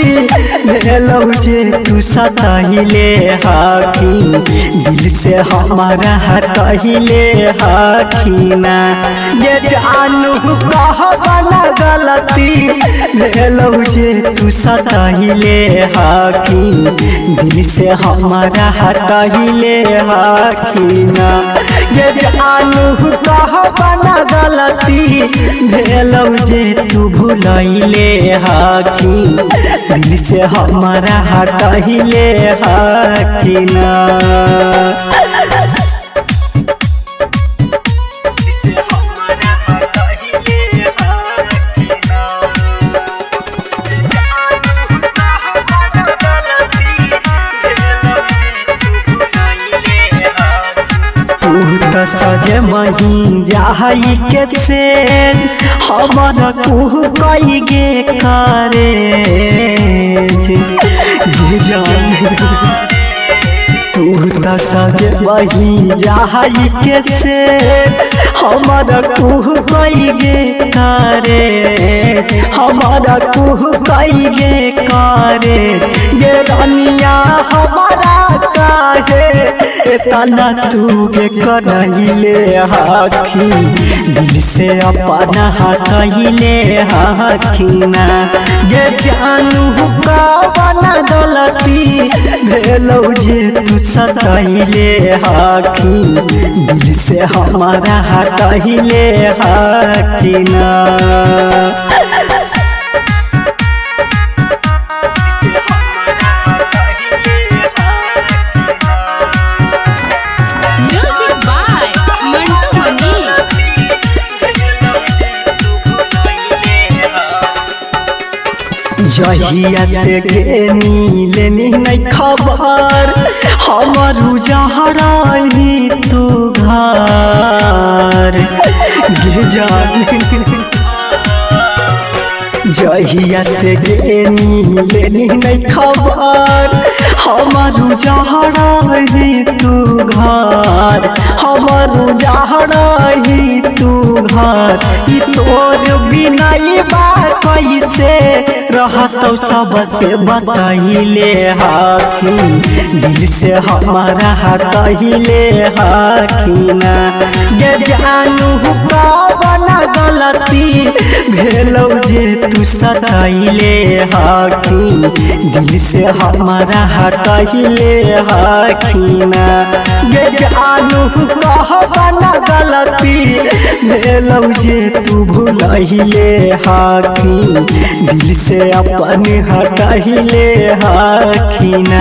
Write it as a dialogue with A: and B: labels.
A: गलती भेलौ जे तू सताहिले हखी दिल से हमारा हटहिले हखीना ये जानू कहबना गलती भेलौ जे तू सताहिले हखी दिल से हमारा हटहिले हखीना ये जानू कहबना गलती भेलौ जे तू भुलैले हखी दिल से हमारा हटहिले हखीना सजे मही जाई के सेज हमारा कुह कई गे करे तू सजे मही जाई के सेज हमारा कुह कई गे करे हमारा कुह कई गे करे ये रानिया हमारा काहे तना तू के करहिले हखी दिल से अपना हटहिले हखीना ये जानू कहबना गलती भेलौ जे तू सताहिले हखी दिल से हमारा हटहिले हखीना जहिया से गेनी लेनी नहीं खबर हमारू जहराही तू घर जहिया से गेनी लेनी नहीं खबर हमारू जहराही तू घर हमारू जहराही तू घर तोर बिना बा कैसे रहतौ सबसे बताइले हखी दिल से हमारा हटहिले हखीना ये जानू कहबना गलती भेलौ जे तू सताइले हखी दिल से हमारा हटहिले हखीना ये जानू कहबना गलती भेलौ जे तू भुलहिले हखी दिल से अपने हटहिले हखीना।